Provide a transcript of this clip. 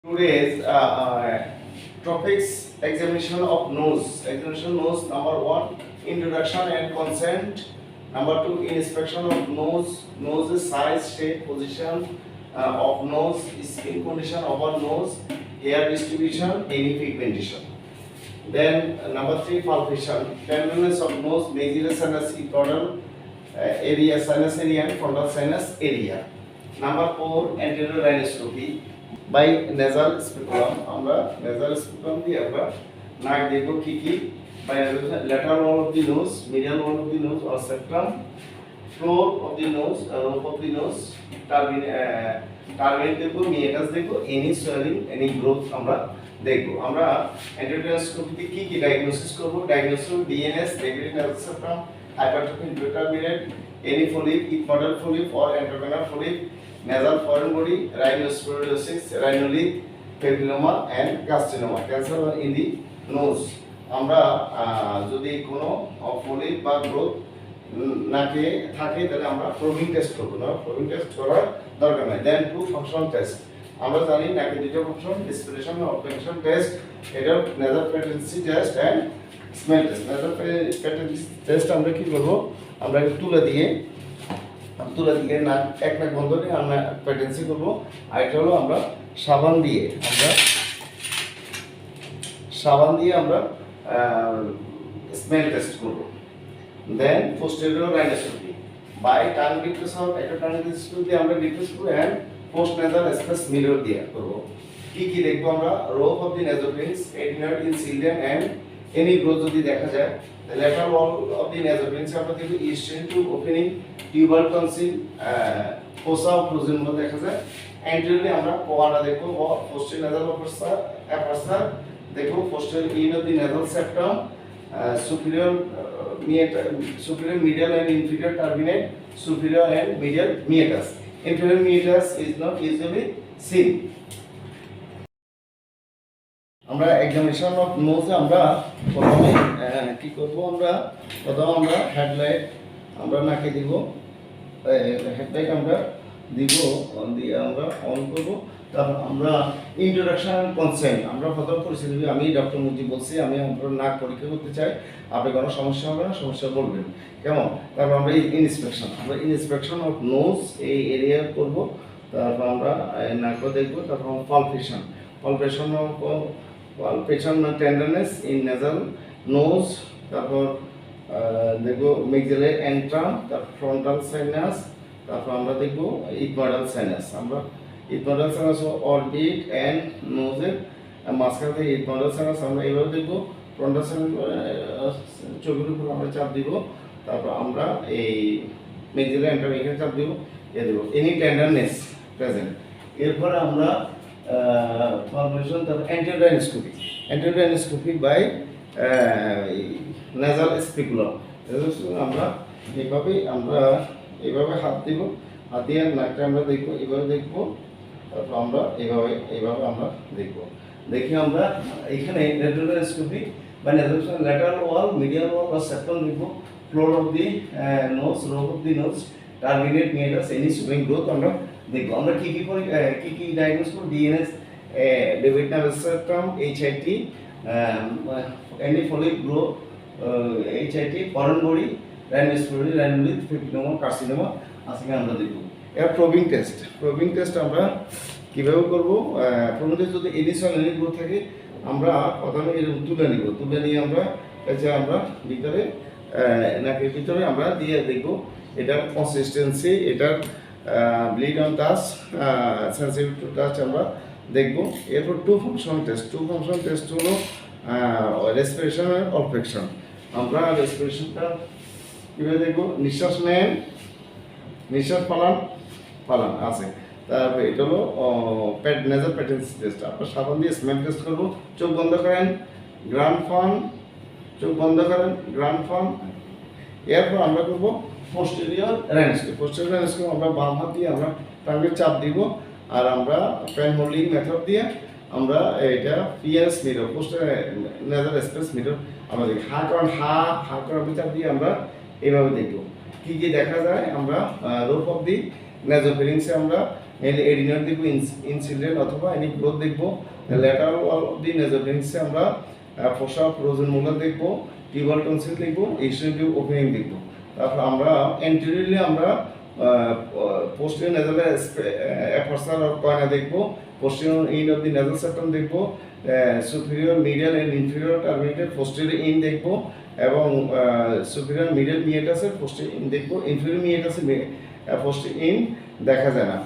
Today's topics examination of nose. Examination nose number one, introduction and consent. Number two, inspection of nose. Nose's size, shape, position of nose, skin condition of our nose, hair distribution, any pigmentation. Then number three, palpation. Tenderness of nose, maxillary sinus equatorial area, sinus area, and frontal sinus area. Number four, anterior rhinoscopy. By nasal speculum আমরা nasal speculum দিয়ে আমরা নাক দেখব কি কি by lateral wall of the nose medial wall of the nose or septum floor of the nose roof of the nose turbinate দেখব meatus দেখব any soaring any growth আমরা দেখব আমরা এন্ডোক্রাইনোস্কোপিতে কি কি ডায়াগনোসিস করব diagnosis DNS negative nervous system hypertrophy intermediate any polyp ethmoidal polyp or endocrinal polyp nasal foreign body, rhinosporosis, rhinolith, papilloma and carcinoma, cancer in the nose. আমরা যদি কোনো ফলিপ বা গ্রোথ নাকে থাকে তাহলে আমরা প্রবিং টেস্ট করব না প্রবিং টেস্ট করার দরকার নাই দেন টু ফাংশনাল টেস্ট আমরা জানি নাকে দুটো ফাংশন ডিসপিরেশন অবজেকশন টেস্ট এটা nasal patency test and smell test nasal patency test আমরা কি করব আমরা তুলে দিয়ে নাক এক নাক বন্ধ করে আমরা পেটেন্সি করব আর এটা হলো আমরা সাবান দিয়ে আমরা স্মেল টেস্ট করব then posterior rhinoscopy by tongue dictoscope একটা টাং ডিক্টোসকোপ দিয়ে আমরা dictoscope and post nasal space mirror দিয়ে করব কি দেখব আমরা roof of the nasopharynx adenoid in children and any growth যদি দেখা যায় the lateral wall of the nasopharynx আমরা দেখব eastern tube opening tuber tonsil fossa of flusion মধ্যে দেখা যায় anteriorly আমরা কোয়ানা দেখব posterior nasal aperture দেখব posterior end of the nasal septum superior medial and inferior turbinate superior and medial meatus inferior meatus is not easily seen আমরা examination of নোজে আমরা প্রথমে কি করব আমরা হেডলাইট আমরা নাকে দিব হেডলাইট আমরা দিয়ে আমরা অন করব তারপর আমরা ইন্ট্রোডাকশন এন্ড কনসেন্ট আমরা প্রথম পরিচয় দিব আমি ডক্টর মুজি বলছি আমি আপনার নাক পরীক্ষা করতে চাই আপনি কোনো সমস্যা হবে না সমস্যা বলবেন কেমন তারপর আমরা ইন্সপেকশন অফ নোজ এই এরিয়া করব তারপর আমরা নাক দেখব তারপর palpation tenderness in nasal nose তারপর দেখব maxillary antrum তারপর frontal sinus তারপর আমরা দেখব equidal sinus আমরা equidal sinus orbit and nose এর মাঝখান থেকে equidal sinus আমরা এইভাবে দেখব frontal sinus চোখের উপর আমরা চাপ দিব তারপর আমরা এই maxillary antrum এখানে চাপ দিব দেব any tenderness present এরপর আমরা palpation তারপর anterior rhinoscopy by nasal speculum আমরা এইভাবে হাত দিব হাত দিয়ে নাকটা আমরা দেখব এইভাবে দেখব তারপর আমরা এইভাবে আমরা দেখি আমরা এখানে lateral rhinoscopy বা lateral wall medial wall or septum দেখব floor of the nose roof of the nose terminate meatus any swelling growth আমরা দেখব আমরা কি ডায়াগনোস করব DNS deviated nervous system HIT any polyp grow HIT foreign body rhinosporidiosis rhinolith papilloma carcinoma আজকে আমরা দেখব এর প্রবিং টেস্ট আমরা কিভাবে করব প্রবিং টেস্ট যদি ইনিশিয়াল এনি গ্রোথ থাকে আমরা প্রথমে এর তুলে নিয়ে আমরা ভিতরে নাকের ভিতরে আমরা দিয়ে দেখব এটার কনসিস্টেন্সি এটার bleed on touch sensitive to touch আমরা দেখব এরপর টু ফাংশনাল টেস্ট হলো রেসপিরেশন আর অলফেকশন আমরা রেসপিরেশনটা কীভাবে দেখব নিঃশ্বাস নেন নিঃশ্বাস পালান আছে তারপরে এটা হলো নেজাল পেটেন্সি টেস্ট আপনার সাবান দিয়ে স্মেল টেস্ট করবো চোখ বন্ধ করেন গ্রান্ড ফান এরপর আমরা করবো পোস্টেরিয়র রাইনোস্কোপি আমরা বাম হাত দিয়ে আমরা টাঙ্গের চাপ দিব আর আমরা পেন হোল্ডিং মেথড দিয়ে আমরা এটা PS mirror nasal space mirror আমরা দেখি হা করার চাপ দিয়ে আমরা এইভাবে দেখব কি দেখা যায় আমরা রুফ অফ দি নেজোফেরিংসে আমরা এডিনয়েড দেখবো, ইনসিডেন্ট অথবা এনি গ্রোথ দেখবো। ল্যাটারাল ওয়াল অফ দি নেজোফেরিংসে আমরা ফোসা ফ্রোজেন মোলার দেখবো, টিউবাল টনসিল দেখবো, এক্সটেন্সিভ ওপেনিং দেখবো। তারপর আমরা এন্টেরিয়রলি আমরা posterior nasal aperture of choana দেখবো, posterior end of the nasal septum দেখবো, superior medial and inferior turbinate posterior end দেখবো, এবং সুপিরিয়র মিডিয়াল মিয়েটাসের পোস্টিরিয়র ইন দেখবো। ইনফিরিয়র মিয়েটাসের পোস্টিরিয়র ইন দেখা যায় না।